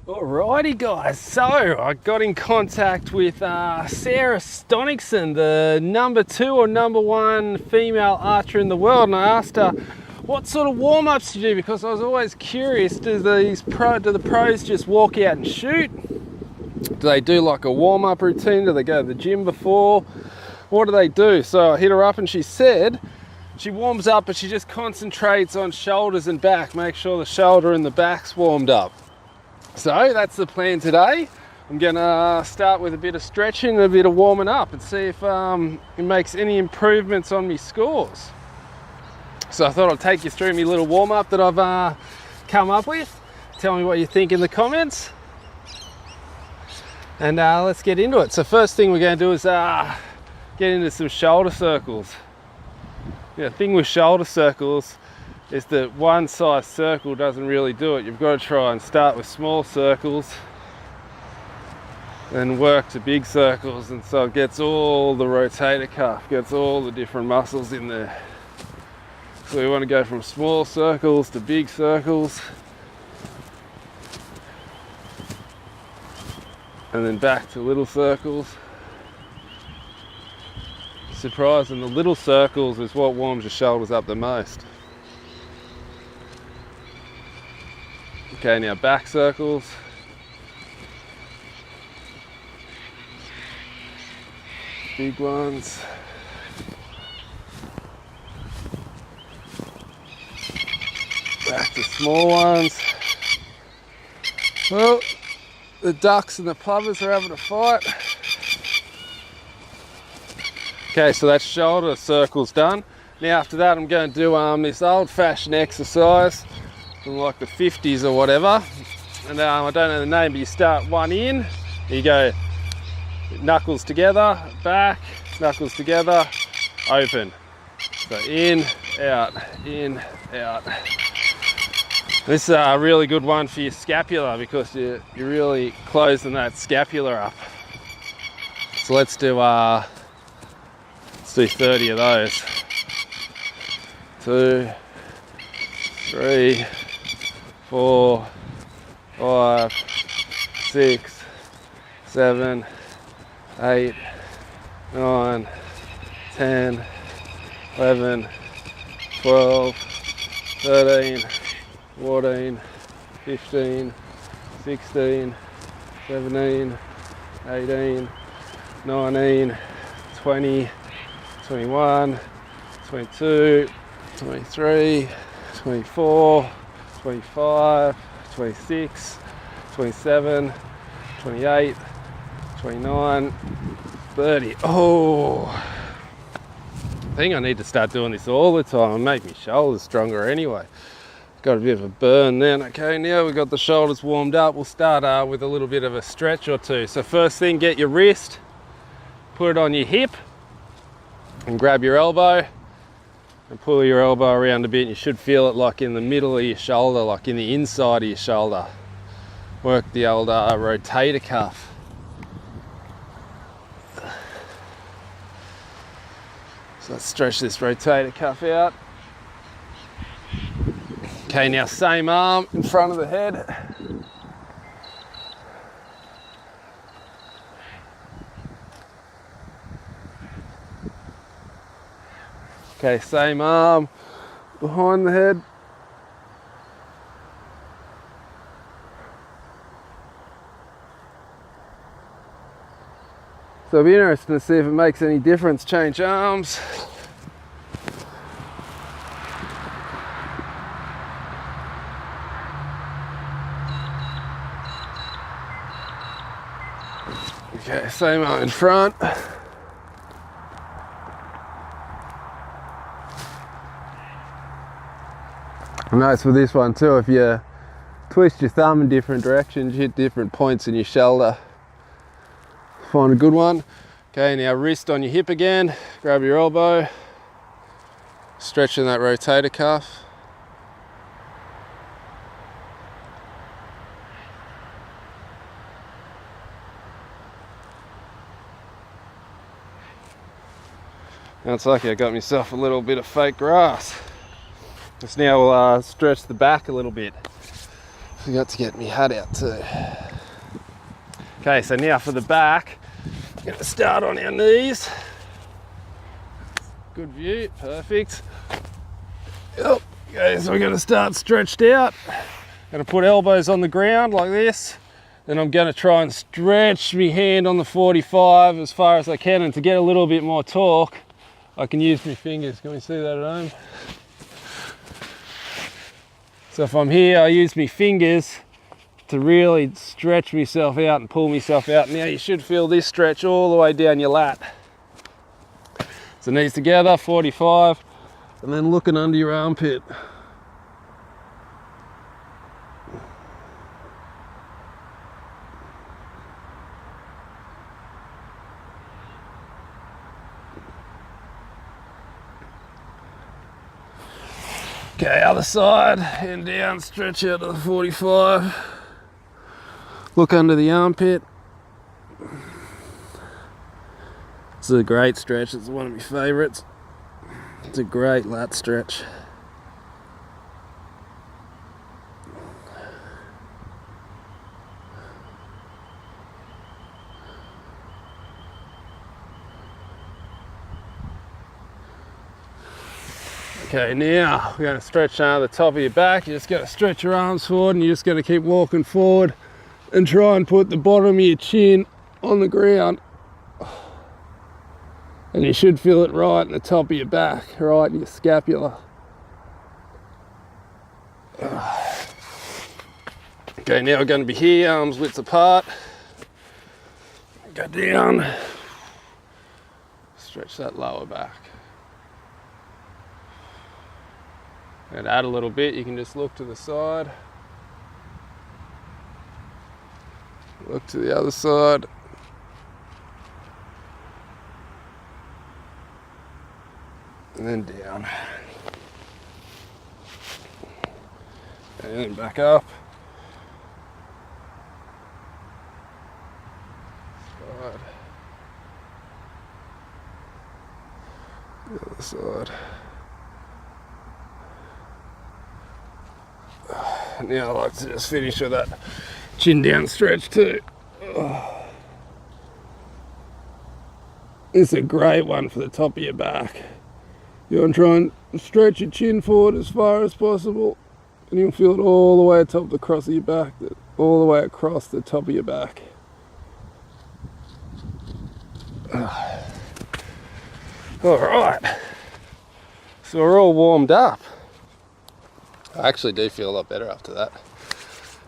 Alrighty guys, so I got in contact with Sarah Stonicson, the number 2 or number 1 female archer in the world, and I asked her what sort of warm-ups to do, because I was always curious, do the pros just walk out and shoot? Do they do like a warm-up routine? Do they go to the gym before? What do they do? So I hit her up and she said she warms up, but she just concentrates on shoulders and back, make sure the shoulder and the back's warmed up. So that's the plan today. I'm gonna start with a bit of stretching and a bit of warming up and see if it makes any improvements on my scores. So I thought I'd take you through my little warm up that I've come up with. Tell me what you think in the comments. And let's get into it. So first thing we're gonna do is get into some shoulder circles. The thing with shoulder circles is that one size circle doesn't really do it. You've got to try and start with small circles and work to big circles, and so it gets all the rotator cuff, gets all the different muscles in there. So we want to go from small circles to big circles and then back to little circles. Surprising, the little circles is what warms your shoulders up the most. Okay, now back circles. Big ones. Back to small ones. Well, the ducks and the plovers are having a fight. Okay, so that's shoulder circles done. Now after that I'm going to do this old-fashioned exercise from like the 50s or whatever, and I don't know the name, but you start one in, you go knuckles together, back, knuckles together, open. So in, out, in, out. This is a really good one for your scapula because you're really closing that scapula up. So let's do 30 of those. 2, 3, 4, 5, 6, 7, 8, 9, 10, 11, 12, 13, 14, 15, 16, 17, 18, 19, 20, 21, 22, 23, 24, 25, 26, 27, 28, 29, 30. Oh, I think I need to start doing this all the time and make my shoulders stronger anyway. Got a bit of a burn then. Okay, now we've got the shoulders warmed up. We'll start with a little bit of a stretch or two. So first thing, get your wrist, put it on your hip and grab your elbow and pull your elbow around a bit. You should feel it like in the middle of your shoulder, like in the inside of your shoulder. Work the old rotator cuff. So let's stretch this rotator cuff out. Okay, now same arm in front of the head. Okay, same arm behind the head. So it'll be interesting to see if it makes any difference. Change arms. Okay, same arm in front. Nice with this one too, if you twist your thumb in different directions, you hit different points in your shoulder. Find a good one. Okay, now wrist on your hip again, grab your elbow, stretching that rotator cuff. Now it's lucky I got myself a little bit of fake grass. Just now we'll stretch the back a little bit. Forgot to get my hat out too. Okay, so now for the back, we're going to start on our knees. Good view, perfect. Yep. Okay, so we're going to start stretched out. Going to put elbows on the ground like this. Then I'm going to try and stretch my hand on the 45 as far as I can, and to get a little bit more torque, I can use my fingers. Can we see that at home? So if I'm here, I use my fingers to really stretch myself out and pull myself out. Now you should feel this stretch all the way down your lat. So knees together, 45, and then looking under your armpit. Okay, other side, hand down, stretch out to the 45. Look under the armpit. This is a great stretch, it's one of my favourites. It's a great lat stretch. Okay, now we're going to stretch the top of your back. You just got to stretch your arms forward, and you're just going to keep walking forward and try and put the bottom of your chin on the ground. And you should feel it right in the top of your back, right in your scapula. Okay, now we're going to be here, arms width apart. Go down. Stretch that lower back. And add a little bit, you can just look to the side. Look to the other side. And then down. And then back up. Side. The other side. Now I like to just finish with that chin down stretch too. It's a great one for the top of your back. You want to try and stretch your chin forward as far as possible, and you'll feel it all the way atop the cross of your back, all the way across the top of your back. All right, so we're all warmed up. I actually do feel a lot better after that.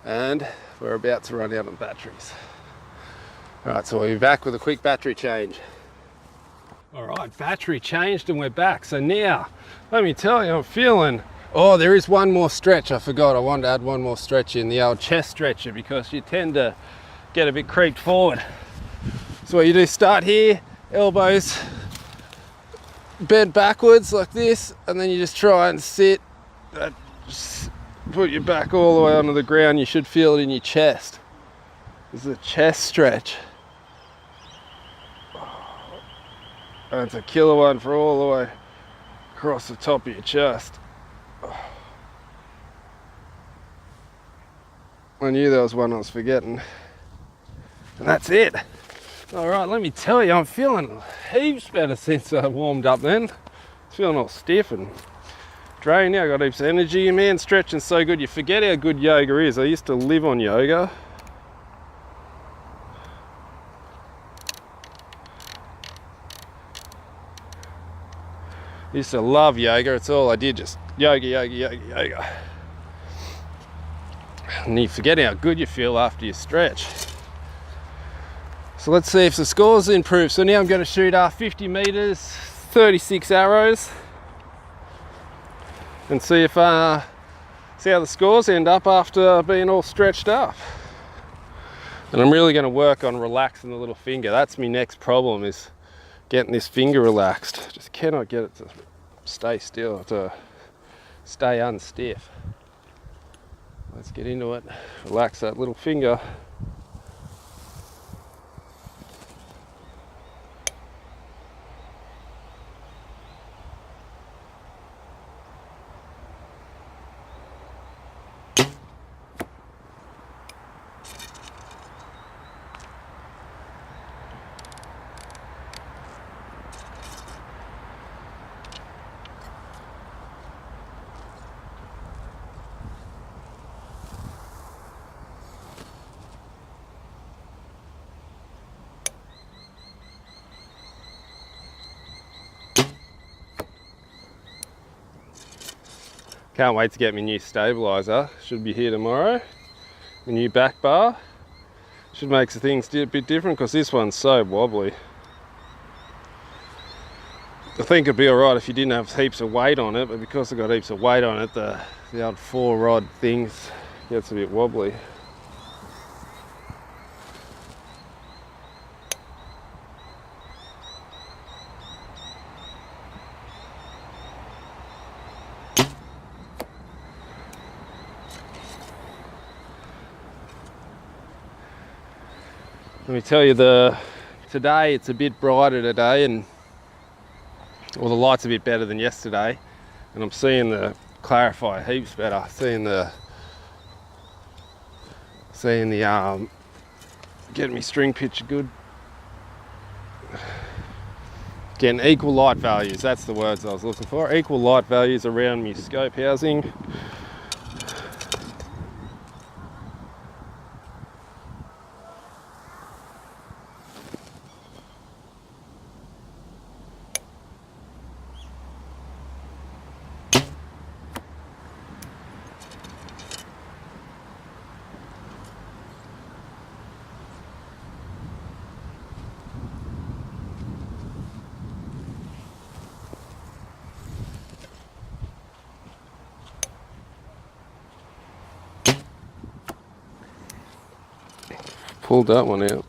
And we're about to run out of batteries. All right, so we'll be back with a quick battery change. All right, battery changed and we're back. So now, let me tell you, I'm feeling, oh, there is one more stretch. I forgot, I wanted to add one more stretch in, the old chest stretcher, because you tend to get a bit creeped forward. So what you do, start here, elbows bent backwards like this, and then you just try and sit. Just put your back all the way onto the ground. You should feel it in your chest. This is a chest stretch. And it's a killer one for all the way across the top of your chest. I knew there was one I was forgetting. And that's it. All right, let me tell you, I'm feeling heaps better since I warmed up then. Feeling all stiff and drained now. I got heaps of energy. Man, stretching's so good. You forget how good yoga is. I used to live on yoga. Used to love yoga. It's all I did, just yoga, yoga, yoga, yoga. And you forget how good you feel after you stretch. So let's see if the scores improve. So now I'm going to shoot 50 meters, 36 arrows, and see if see how the scores end up after being all stretched up. And I'm really going to work on relaxing the little finger. That's my next problem, is getting this finger relaxed. Just cannot get it to stay still, to stay unstiff. Let's get into it. Relax that little finger. Can't wait to get my new stabiliser. Should be here tomorrow. My new back bar. Should make the things a bit different because this one's so wobbly. I think it'd be alright if you didn't have heaps of weight on it, but because I've got heaps of weight on it, the old 4-rod things gets a bit wobbly. Let me tell you, today it's a bit brighter today, and the light's a bit better than yesterday, and I'm seeing the clarifier heaps better. Seeing the getting me string picture good. Getting equal light values, that's the words I was looking for. Equal light values around me scope housing. Pulled that one out.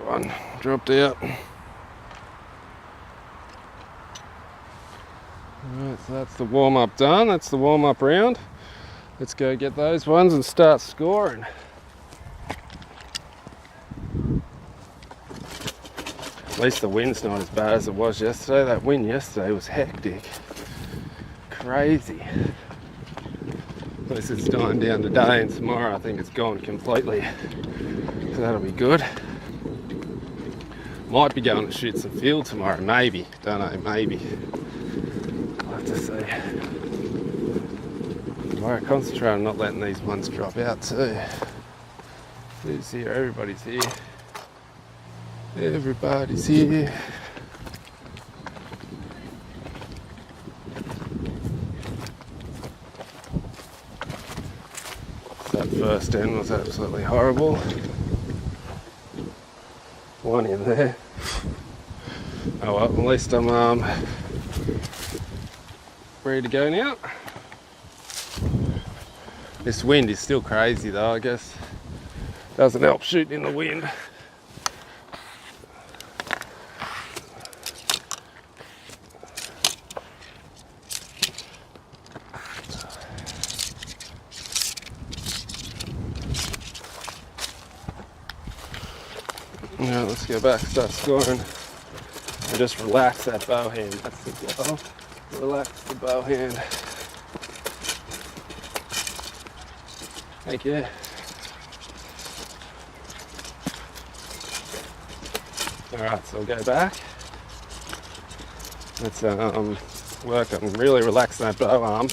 One dropped out. Alright, so that's the warm-up done. That's the warm-up round. Let's go get those ones and start scoring. At least the wind's not as bad as it was yesterday. That wind yesterday was hectic. Crazy. At least it's dying down today, and tomorrow I think it's gone completely. So that'll be good. Might be going to shoot some field tomorrow, maybe. Don't know, maybe. I'll have to see. Tomorrow, concentrate on not letting these ones drop out too. Who's here? Everybody's here. Everybody's here. That first end was absolutely horrible. One in there. Oh well, at least I'm ready to go now. This wind is still crazy though, I guess. Doesn't help shooting in the wind. Now let's go back, start scoring, and just relax that bow hand. That's the goal. Relax the bow hand. Thank you. Alright, so I'll go back. Let's work on really relaxing that bow arm.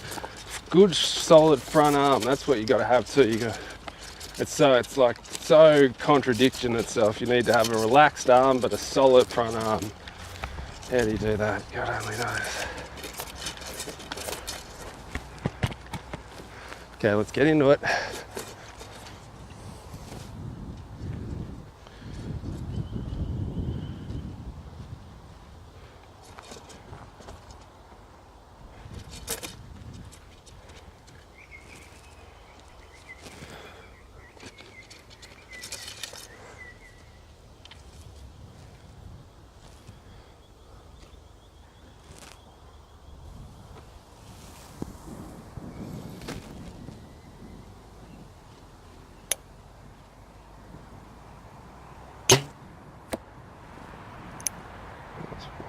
Good solid front arm, that's what you got to have too. It's like so contradicting itself. You need to have a relaxed arm but a solid front arm. How do you do that? God only knows. Okay, let's get into it.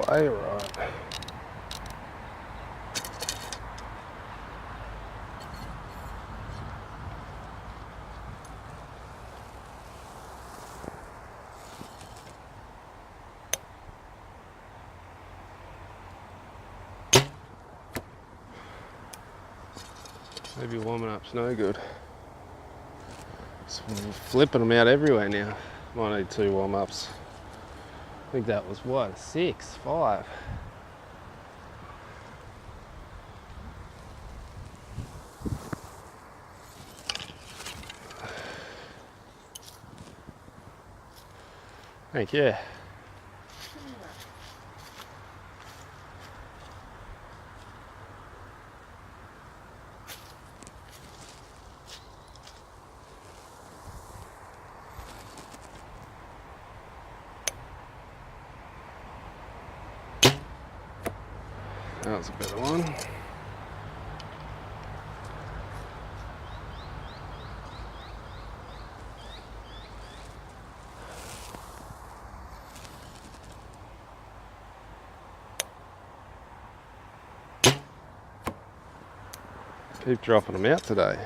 Way right. Maybe warming up's no good. Just flipping them out everywhere now. Might need 2 warm-ups. I think that was what, 6, 5. Thank you. That was a better one. Keep dropping them out today.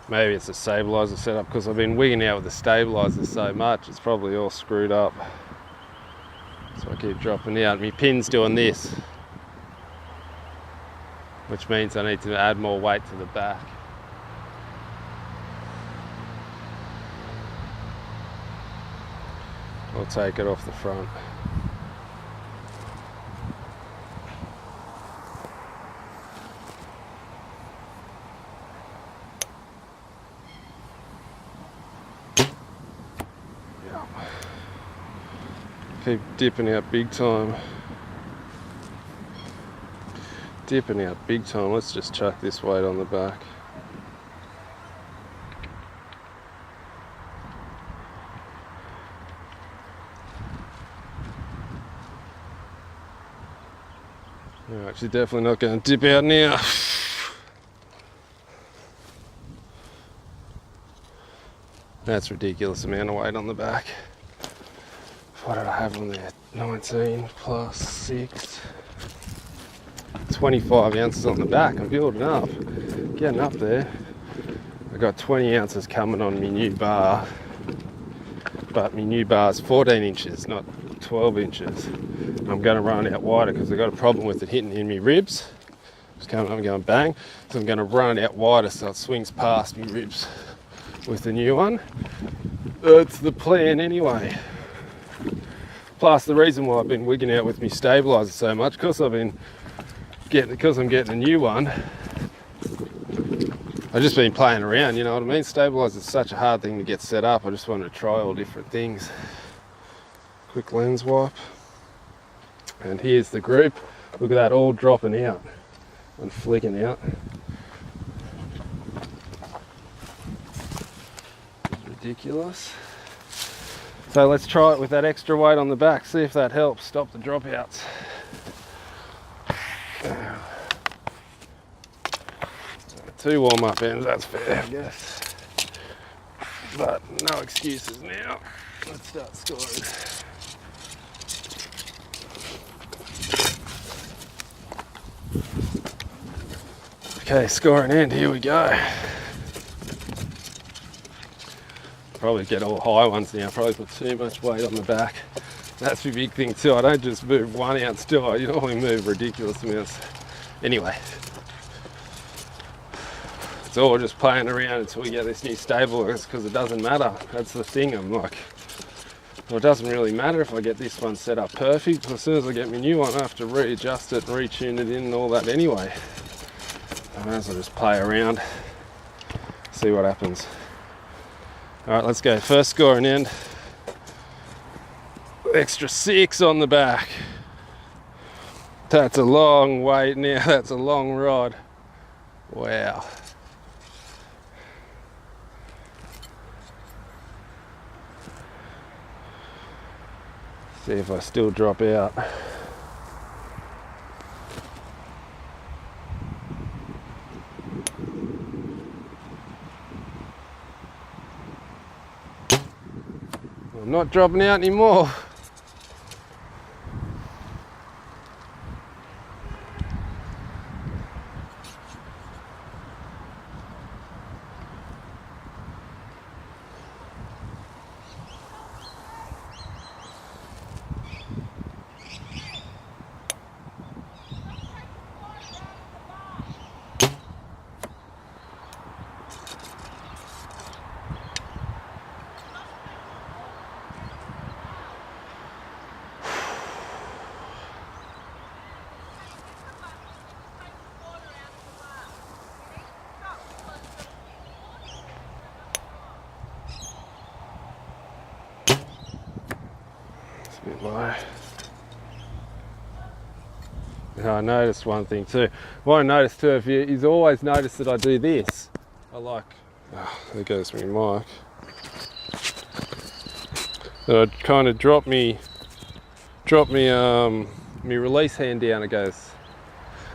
Maybe it's a stabiliser setup because I've been wigging out with the stabiliser so much, it's probably all screwed up. So I keep dropping out. My pin's doing this, which means I need to add more weight to the back. I'll take it off the front. Keep dipping out big time. Dipping out big time. Let's just chuck this weight on the back. You're actually definitely not going to dip out now. That's ridiculous amount of weight on the back. What did I have on there? 19 plus 6. 25 ounces on the back. I'm building up. Getting up there. I got 20 ounces coming on my new bar. But my new bar's 14 inches, not 12 inches. I'm going to run it out wider because I've got a problem with it hitting in my ribs. Just coming up and going bang. So I'm going to run it out wider so it swings past my ribs with the new one. That's the plan anyway. Plus the reason why I've been wigging out with my stabiliser so much, because I'm getting a new one, I've just been playing around, you know what I mean? Stabiliser is such a hard thing to get set up. I just wanted to try all different things. Quick lens wipe. And here's the group. Look at that, all dropping out and flicking out. It's ridiculous. So let's try it with that extra weight on the back, see if that helps stop the dropouts. 2 warm-up ends, that's fair, I guess. But no excuses now. Let's start scoring. Okay, scoring end, here we go. Probably get all high ones now, probably put too much weight on the back. That's the big thing too, I don't just move 1 ounce, do I? You normally move ridiculous amounts. Anyway, it's all just playing around until we get this new stabiliser, because it doesn't matter. That's the thing, I'm like, well, it doesn't really matter if I get this one set up perfect. As soon as I get my new one, I have to readjust it and retune it in and all that anyway. I might as well just play around, see what happens. Alright, let's go. First scoring end. Extra 6 on the back. That's a long weight now, that's a long rod. Wow. See if I still drop out. I'm not dropping out anymore. bit low. Now I noticed one thing too. What I noticed too, you've always noticed that I do this. I like, there goes my mic. That I kind of drop me release hand down, it goes.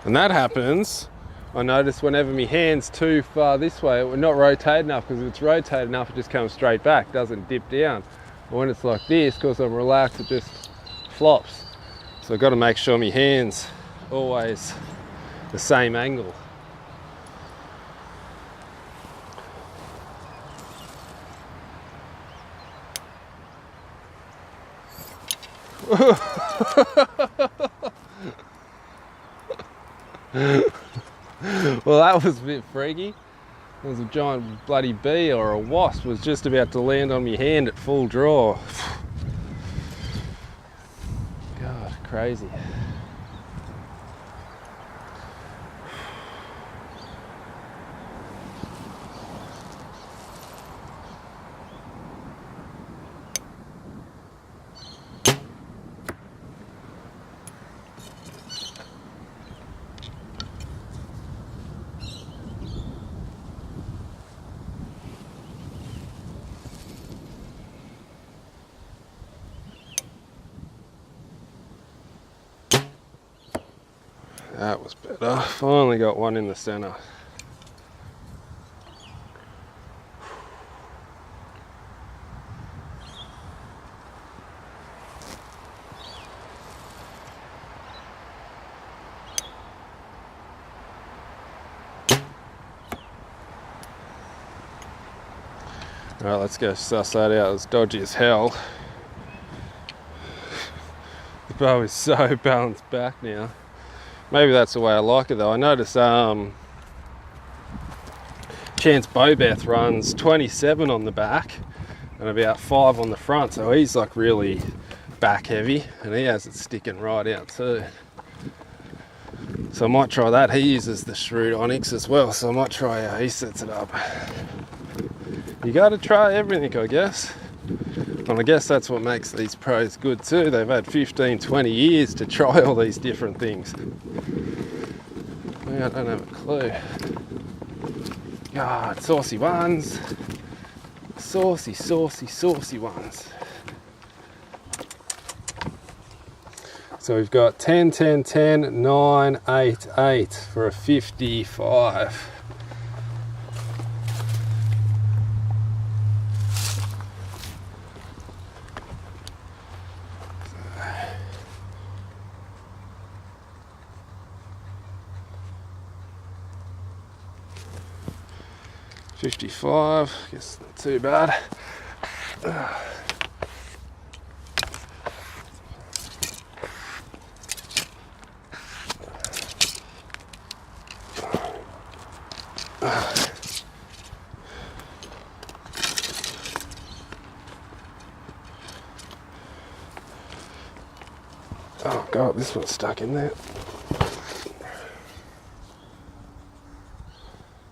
And that happens, I notice whenever my hand's too far this way, it will not rotate enough, because if it's rotated enough, it just comes straight back, doesn't dip down. But when it's like this, because I'm relaxed, it just flops. So I've got to make sure my hand's always the same angle. Well, that was a bit freaky. There was a giant bloody bee or a wasp was just about to land on my hand at full draw. God, crazy. That was better. Finally got one in the center. Alright, let's go suss that out. It's dodgy as hell. The bow is so balanced back now. Maybe that's the way I like it though. I notice Chance Bobeth runs 27 on the back and about 5 on the front, so he's like really back heavy, and he has it sticking right out too. So I might try that. He uses the shrewd onyx as well, so I might try how he sets it up. You got to try everything, I guess. And I guess that's what makes these pros good too. They've had 15, 20 years to try all these different things. I don't have a clue. God, saucy ones. Saucy, saucy, saucy ones. So we've got 10, 10, 10, 9, 8, 8 for a 55. $55, guess not too bad. Oh God, this one's stuck in there.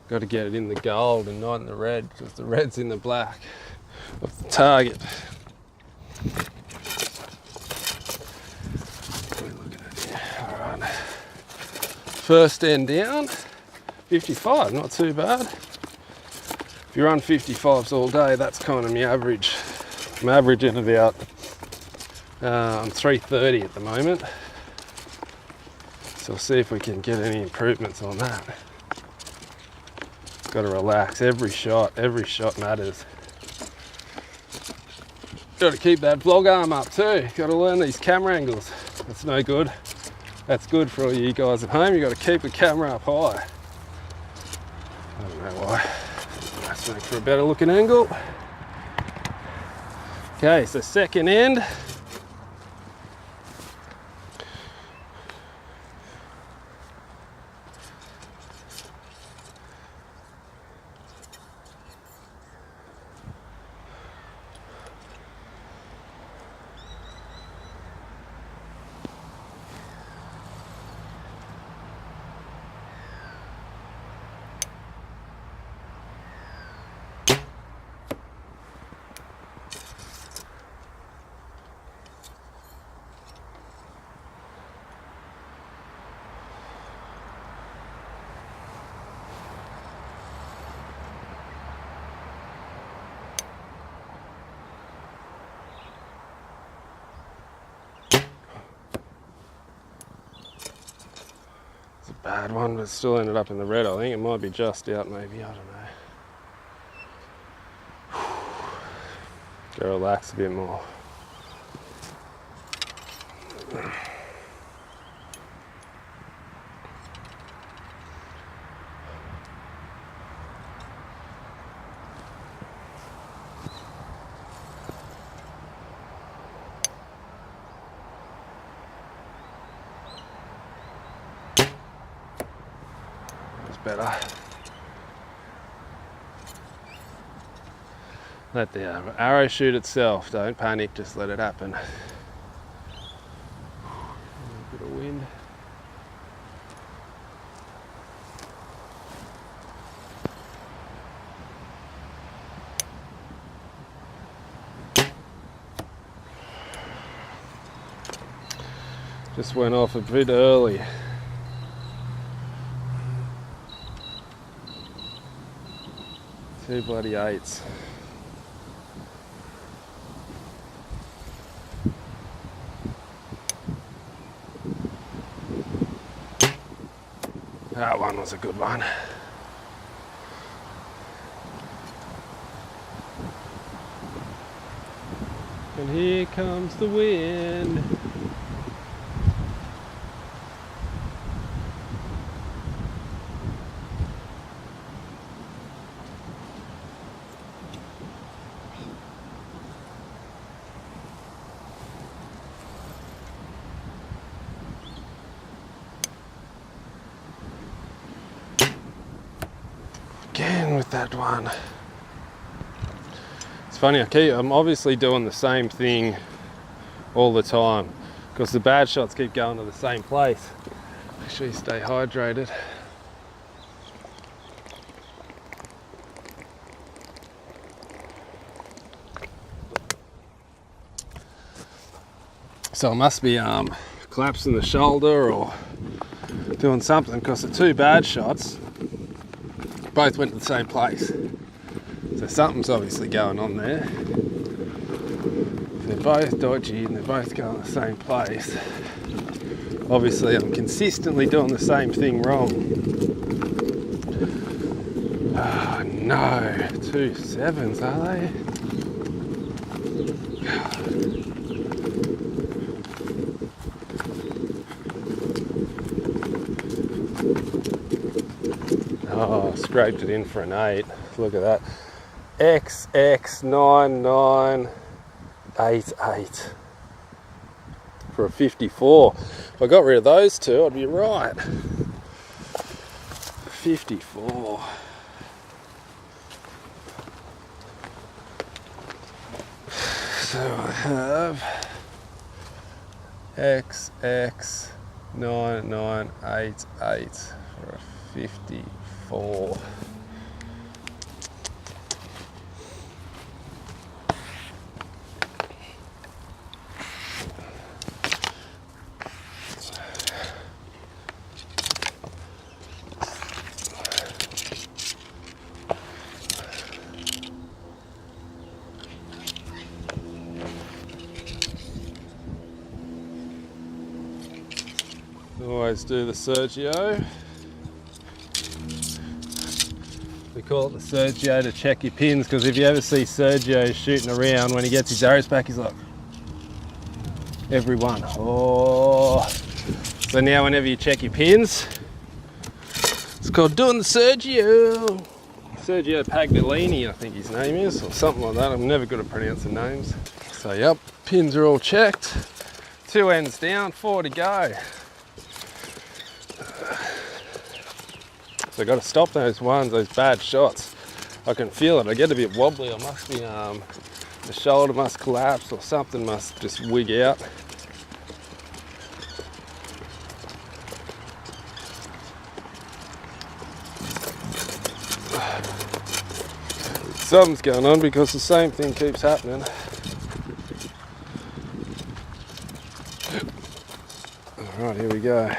Got to get it in the gold and not in the red, because the red's in the black of the target. What are we looking at here? All right. First end down, 55, not too bad. If you run 55s all day, that's kind of my average. I'm averaging about 330 at the moment. So we'll see if we can get any improvements on that. Got to relax. Every shot matters. Got to keep that vlog arm up too. Got to learn these camera angles. That's no good. That's good for all you guys at home. You got to keep the camera up high. I don't know why. Let's make for a better looking angle. Okay, so second end. bad one, but still ended up in the red. I think it might be just out, maybe. I don't know. Go relax a bit more. Better. Let the arrow shoot itself. Don't panic, just let it happen. A bit of wind. Just went off a bit early. Two bloody 8s. That one was a good one. And here comes the wind. Again with that one. It's funny, I'm obviously doing the same thing all the time because the bad shots keep going to the same place. Make sure you stay hydrated. So I must be collapsing the shoulder or doing something because the two bad shots both went to the same place. So something's obviously going on there. If they're both dodgy and they're both going to the same place, obviously I'm consistently doing the same thing wrong. Oh no, 2 7s, are they? Oh, scraped it in for an 8. Look at that. XX9988 for a 54. If I got rid of those two, I'd be right. 54. So I have XX9988 for a 54. Always do the Sergio. We call it the Sergio to check your pins, because if you ever see Sergio shooting around, when he gets his arrows back, he's like, every one. Oh. So now whenever you check your pins, it's called doing the Sergio. Sergio Pagnolini, I think his name is, or something like that. I'm never good at pronouncing names. So yep, pins are all checked. 2 ends down, 4 to go. So I've got to stop those ones, those bad shots. I can feel it, I get a bit wobbly. I must be, the shoulder must collapse or something must just wig out. Something's going on because the same thing keeps happening. All right, here we go.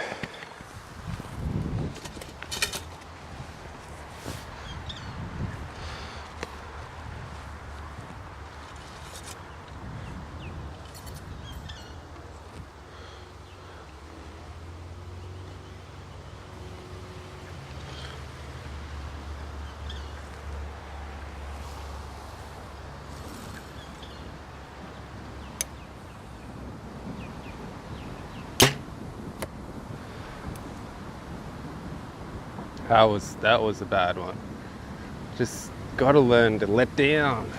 That was a bad one. Just gotta learn to let down.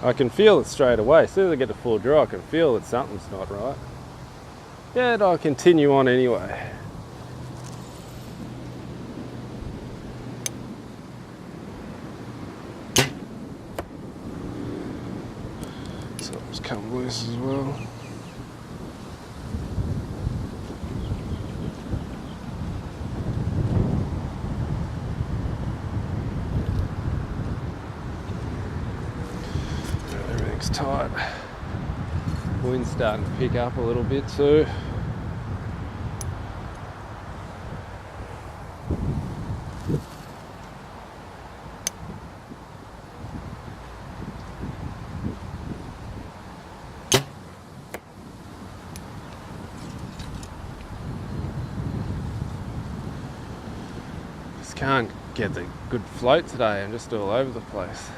I can feel it straight away. As soon as I get to full draw, I can feel that something's not right. Yet I'll continue on anyway. Something's come loose as well. Everything's tight. Wind's starting to pick up a little bit too. Just can't get the good float today. I'm just all over the place.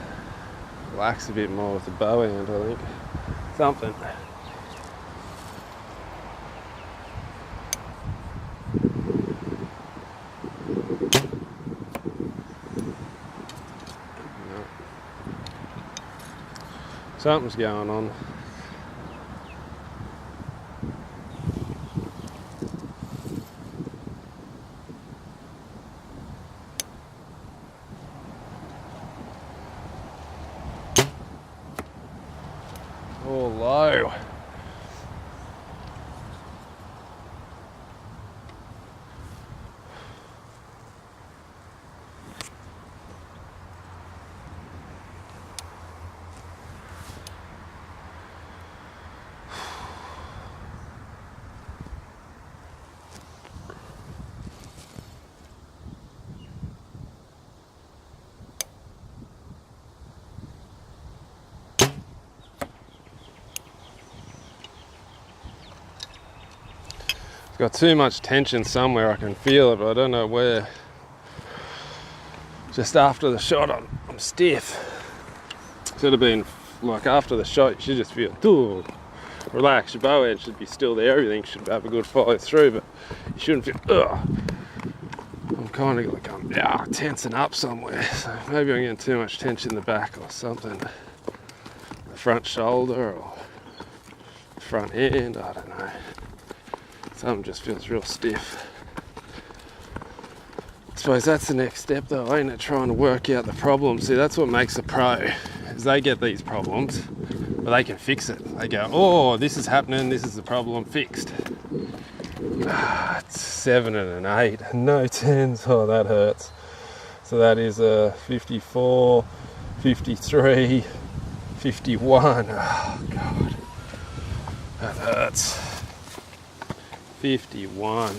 Relax a bit more with the bow end, I think. Something. Something's going on. Oh, low. It's got too much tension somewhere, I can feel it, but I don't know where. Just after the shot, I'm stiff. Should have been like after the shot, you should just feel, ooh, relax, your bow edge should be still there, everything should have a good follow through, but you shouldn't feel, ugh. I'm kind of like, I'm tensing up somewhere, so maybe I'm getting too much tension in the back or something. The front shoulder or the front end, I don't know. Something just feels real stiff. I suppose that's the next step though, ain't it? Trying to work out the problem. See, that's what makes a pro, is they get these problems, but they can fix it. They go, oh, this is happening, this is the problem, fixed. It's 7 and an 8, no 10s, oh that hurts. So that is a 54, 53, 51, oh God, that hurts. 51.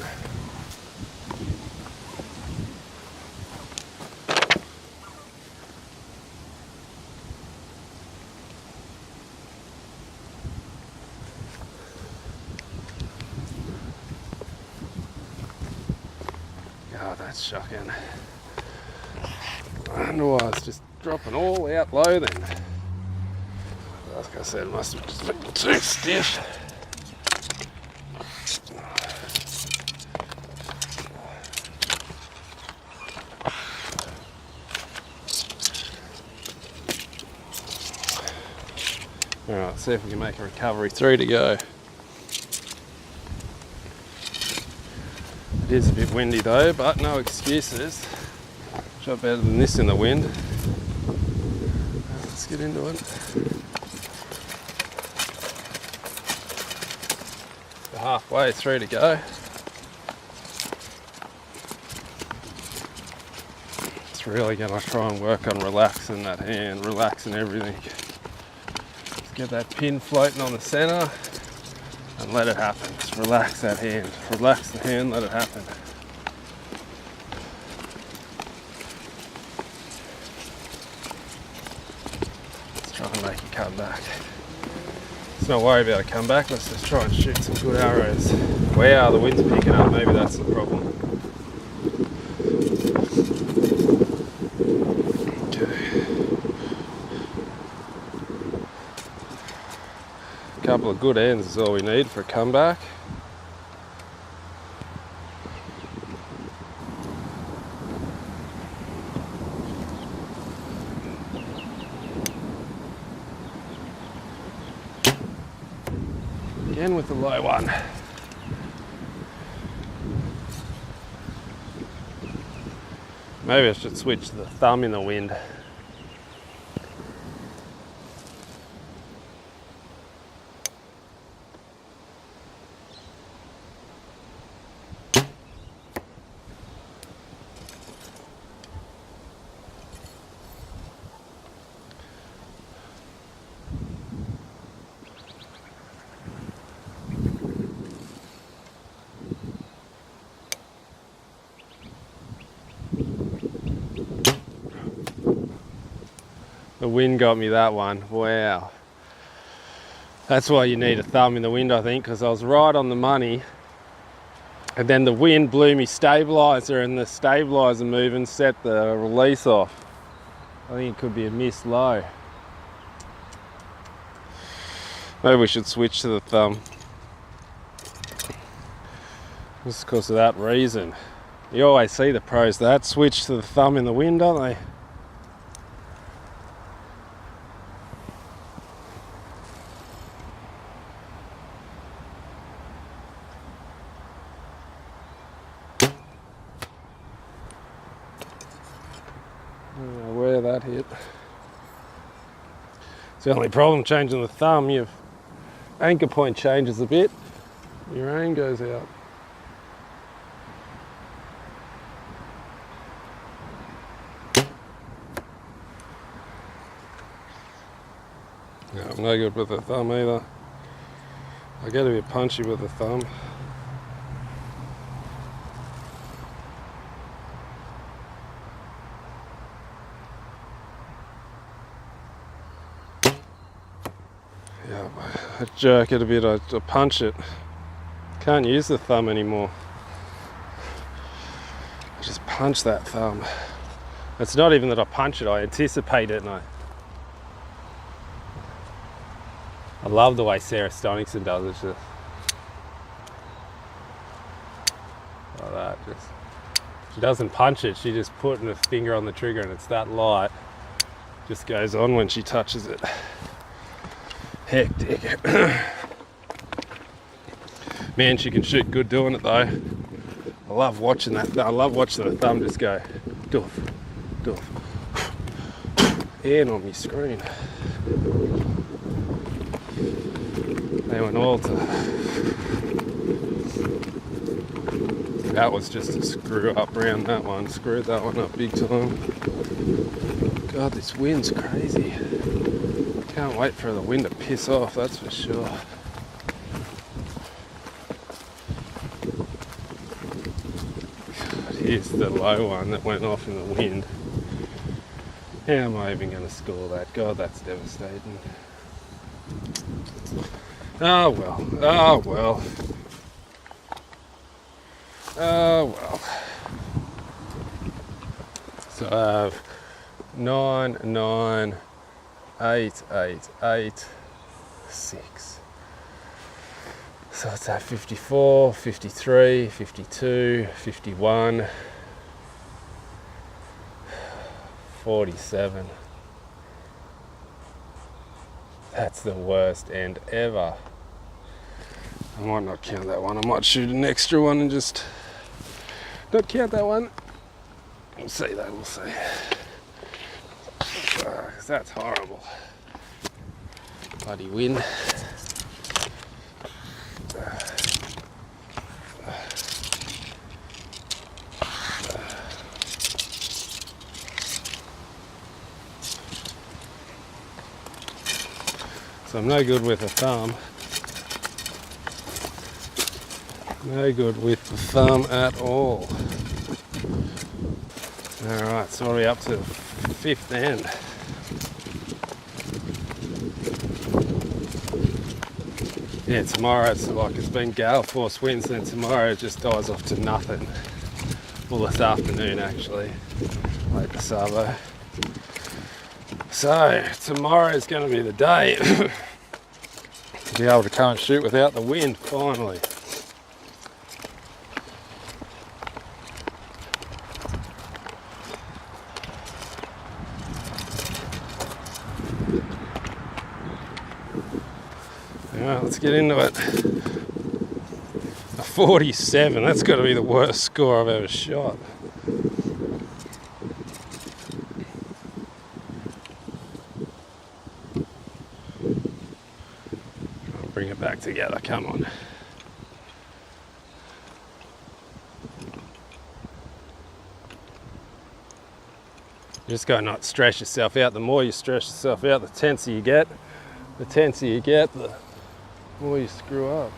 God, that's shocking. I wonder why it's just dropping all out low then. Like I said, it must have just been too stiff. Alright, see if we can make a recovery. 3 to go. It is a bit windy though, but no excuses. Shot better than this in the wind. Let's get into it. We're halfway, 3 to go. It's really going to try and work on relaxing that hand, relaxing everything. Get that pin floating on the center and let it happen. Just relax that hand. Relax the hand, let it happen. Let's try and make it come back. Let's not worry about a comeback, let's just try and shoot some good arrows. Wow, the wind's picking up, maybe that's the problem. Couple of good ends is all we need for a comeback. Again with the low one. Maybe I should switch to the thumb in the wind. The wind got me that one. Wow. That's why you need a thumb in the wind, I think, because I was right on the money. And then the wind blew me stabiliser, and the stabiliser moving set the release off. I think it could be a missed low. Maybe we should switch to the thumb. Just because of that reason. You always see the pros that switch to the thumb in the wind, don't they? I don't know where that hit. It's the only problem changing the thumb. Your anchor point changes a bit, your aim goes out. No, I'm no good with the thumb either. I get a bit punchy with the thumb. Yeah, I jerk it a bit, I punch it. Can't use the thumb anymore. I just punch that thumb. It's not even that I punch it, I anticipate it, and I love the way Sarah Stoningson does it. Just like that. She doesn't punch it, she just putting her finger on the trigger, and it's that light. Just goes on when she touches it. Hectic. Man, she can shoot good doing it though. I love watching that. I love watching the thumb just go doof, doof, and on my screen. They went all to. That was just a screw up round that one. Screwed that one up big time. God, this wind's crazy. Can't wait for the wind to piss off, that's for sure. God, here's the low one that went off in the wind. How am I even going to score that? God, that's devastating. Oh well, oh well. Oh well. So I have 9, 9, 8, 8, 8, 6. So it's at 54, 53, 52, 51, 47. That's the worst end ever. I might not count that one. I might shoot an extra one and just not count that one. We'll see though, we'll see. 'Cause that's horrible. Bloody wind. So I'm no good with a thumb. No good with the thumb at all. Alright, so we're up to the 5th end. Yeah, tomorrow it's like it's been gale force winds, and tomorrow it just dies off to nothing. Well, this afternoon actually, late the savo. So tomorrow is going to be the day to be able to come and shoot without the wind finally. Alright, let's get into it. A 47, that's got to be the worst score I've ever shot. I'll bring it back together, come on. You just got to not stress yourself out. The more you stress yourself out, the tenser you get. The tenser you get, the more you screw up.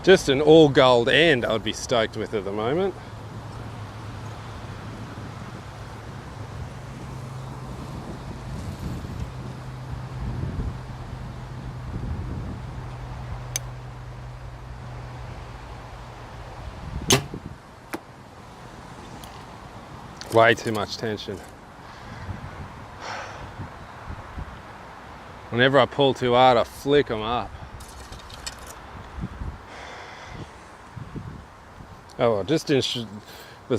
Just an all gold end I'd be stoked with at the moment. Way too much tension. Whenever I pull too hard, I flick them up. Oh well, just the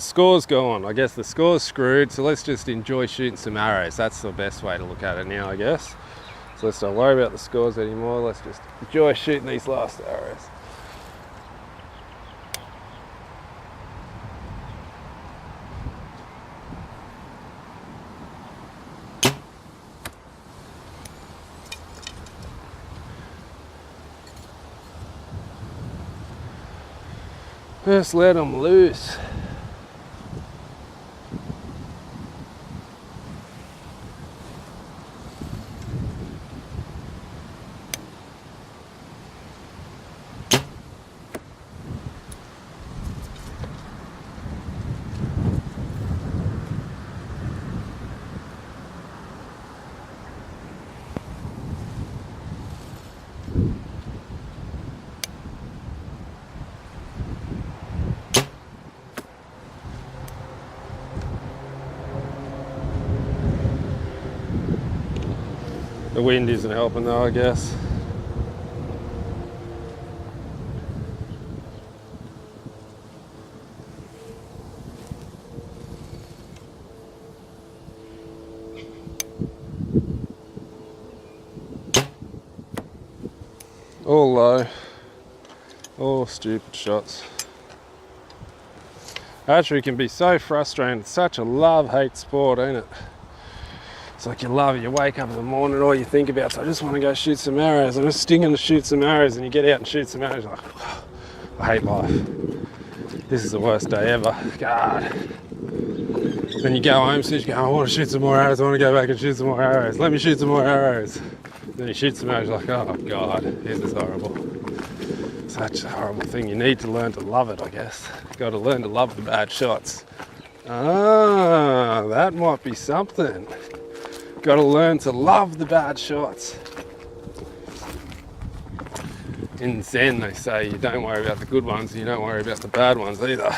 score's gone. I guess the score's screwed, so let's just enjoy shooting some arrows. That's the best way to look at it now, I guess. So let's not worry about the scores anymore. Let's just enjoy shooting these last arrows. Just let them loose. The wind isn't helping though, I guess. All low, all stupid shots. Archery can be so frustrating. It's such a love-hate sport, ain't it? It's like you love it, you wake up in the morning, all you think about is, I just want to go shoot some arrows. I'm just stinging to shoot some arrows, and you get out and shoot some arrows, you're like, oh, I hate life. This is the worst day ever, God. Then you go home, so you go, I want to shoot some more arrows, I want to go back and shoot some more arrows. Let me shoot some more arrows. Then you shoot some arrows, you're like, oh God, this is horrible. Such a horrible thing. You need to learn to love it, I guess. You've got to learn to love the bad shots. Ah, that might be something. Got to learn to love the bad shots. In Zen they say you don't worry about the good ones and you don't worry about the bad ones either.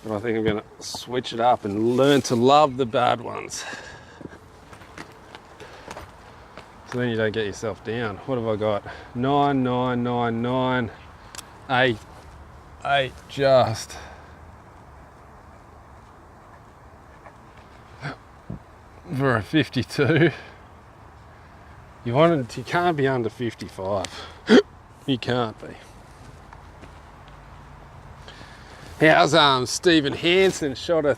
But I think I'm going to switch it up and learn to love the bad ones. So then you don't get yourself down. What have I got? 9, 9, 9, 9, 8, 8 just. For a 52, you can't be under 55. You can't be. How's Stephen Hansen shot a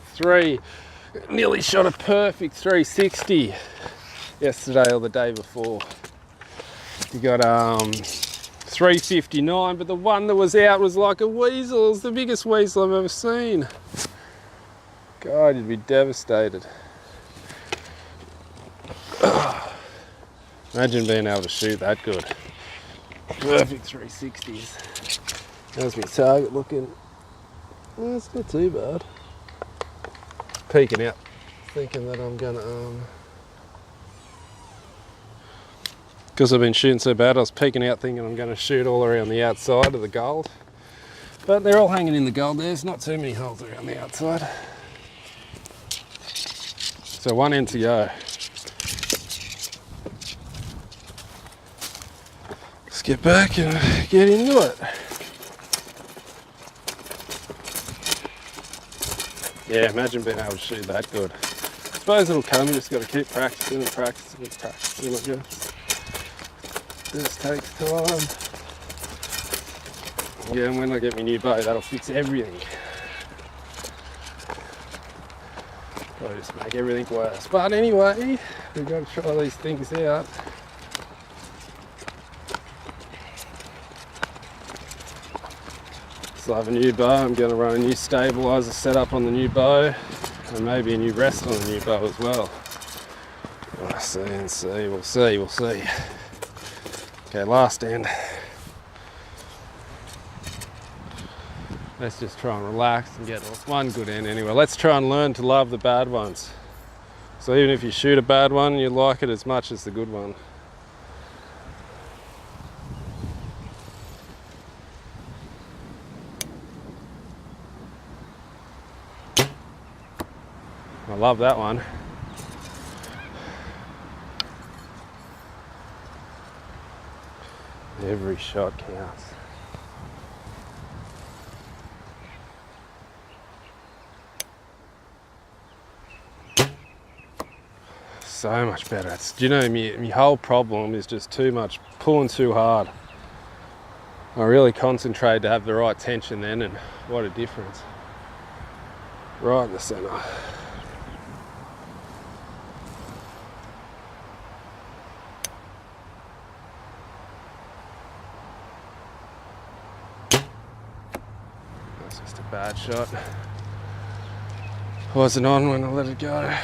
nearly shot a perfect 360 yesterday or the day before. He got 359, but the one that was out was like a weasel. It was the biggest weasel I've ever seen. God, you'd be devastated. Imagine being able to shoot that good. Perfect 360s. How's my target looking? Well, it's not too bad. Peeking out, thinking that I'm gonna because I've been shooting so bad, I was peeking out thinking I'm gonna shoot all around the outside of the gold. But they're all hanging in the gold. There's not too many holes around the outside. So one end to go. Let's get back and get into it. Yeah, imagine being able to shoot that good. I suppose it'll come, you just got to keep practicing and practicing and practicing, I guess. This takes time. Yeah, and when I get my new bow, that'll fix everything. Probably just make everything worse. But anyway, we've got to try these things out. So I have a new bow, I'm going to run a new stabiliser setup on the new bow, and maybe a new rest on the new bow as well. We'll see and see, we'll see. Okay, last end. Let's just try and relax and get one good end anyway. Let's try and learn to love the bad ones. So even if you shoot a bad one, you like it as much as the good one. I love that one. Every shot counts. So much better. Do you know, my whole problem is just too much, pulling too hard. I really concentrate to have the right tension then, and what a difference. Right in the centre. That's just a bad shot. Wasn't on when I let it go.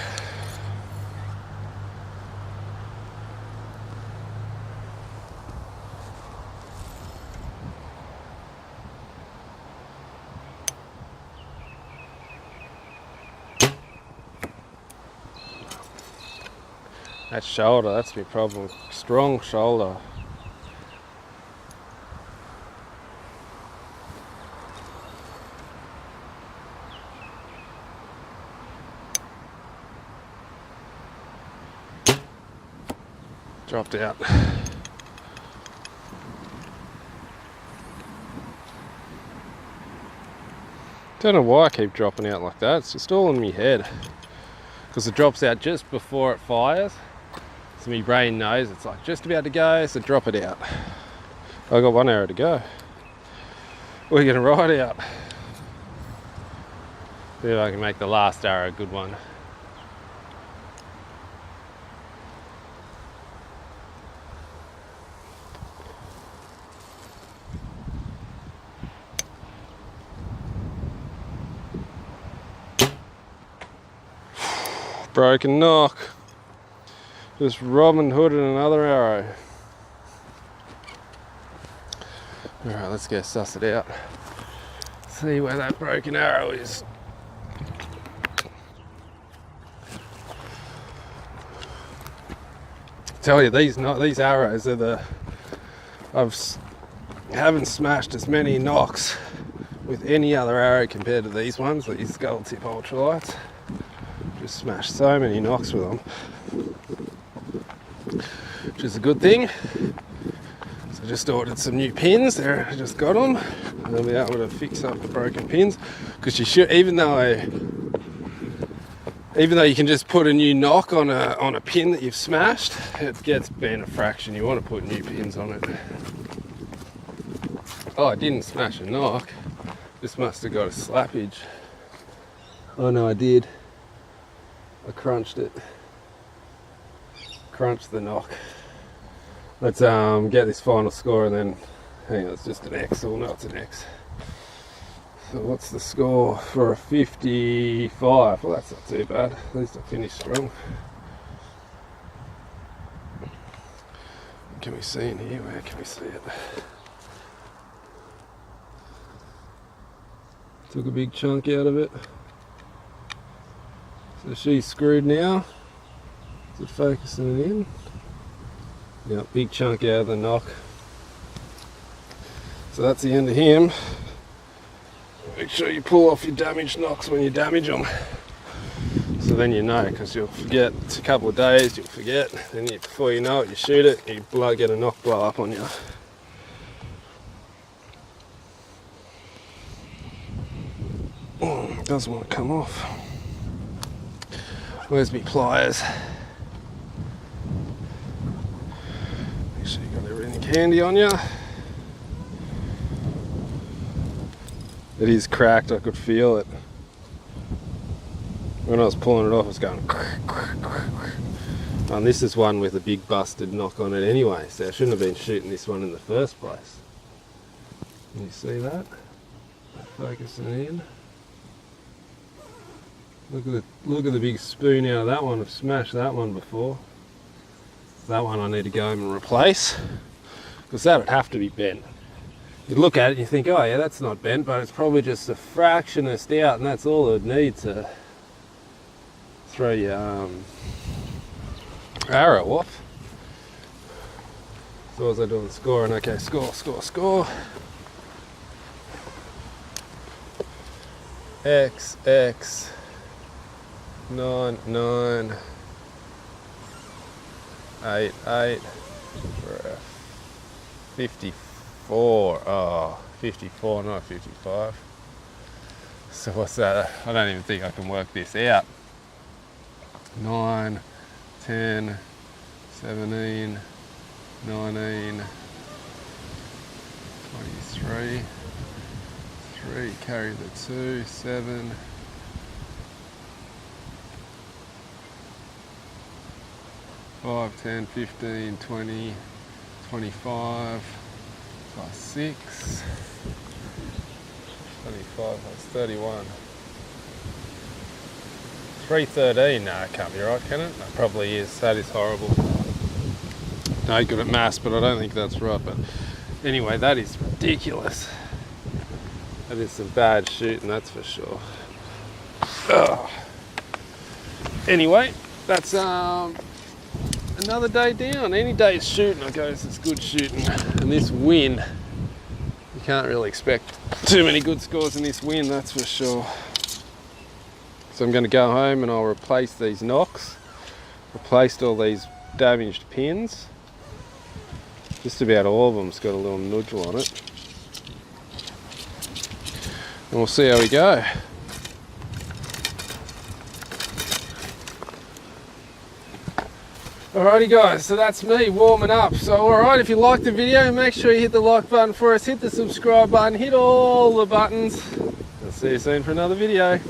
That shoulder, that's my problem. Strong shoulder. Dropped out. Don't know why I keep dropping out like that. It's just all in my head. Because it drops out just before it fires. So my brain knows it's like just about to go, so drop it out. I've got one arrow to go. We're gonna ride out. See if I can make the last arrow a good one. Broken knock. Just Robin Hood and another arrow. Alright, let's go suss it out. See where that broken arrow is. Tell you, these arrows are haven't smashed as many knocks with any other arrow compared to these ones, these goldtip ultralites. Just smashed so many knocks with them, which is a good thing. So I just ordered some new pins there. I just got them, and I'll be able to fix up the broken pins. Because you should, even though you can just put a new knock on a pin that you've smashed, it gets bent a fraction. You want to put new pins on it. Oh, I didn't smash a knock. This must have got a slappage. Oh no, I did. I crunched it. Crunched the knock. Let's get this final score, and then hang on, it's just an X. Oh no, it's an X. So what's the score for a 55? Well, that's not too bad. At least I finished strong. Can we see in here? Where can we see it? Took a big chunk out of it. So she's screwed now. Is it focusing it in? Yeah, big chunk out of the knock. So that's the end of him. Make sure you pull off your damaged knocks when you damage them. So then you know, because you'll forget. It's a couple of days, you'll forget. Then before you know it, you shoot it, you get a knock blow up on you. doesn't want to come off. Where's my pliers? Make sure you got everything handy on you. It is cracked, I could feel it. When I was pulling it off, it was going. And this is one with a big busted knock on it anyway, so I shouldn't have been shooting this one in the first place. Can you see that? Focusing in. Look at the big spoon out of that one. I've smashed that one before. That one I need to go home and replace, because that would have to be bent. You look at it and you think, oh yeah, that's not bent, but it's probably just a fractionist out, and that's all it would need to throw your arrow off. So what was I doing? Scoring. Okay, score. X 9 9 8 8 54. Oh, 54, not 55. So what's that? I don't even think I can work this out. 9, 10, 17, 19, 23, 3, carry the 2, 7, 5, 10, 15, 20, 25, plus 6, 25 plus 31. 313, no, it can't be right, can it? That probably is. That is horrible. No good at maths, but I don't think that's right. But anyway, that is ridiculous. That is some bad shooting, that's for sure. Ugh. Anyway, that's another day down. Any day's shooting, I guess it's good shooting. And this wind, you can't really expect too many good scores in this wind, that's for sure. So I'm going to go home and I'll replace these knocks, replaced all these damaged pins. Just about all of them's got a little nodule on it. And we'll see how we go. Alrighty guys, so that's me warming up. So alright, if you liked the video, make sure you hit the like button for us, hit the subscribe button, hit all the buttons. I'll see you soon for another video.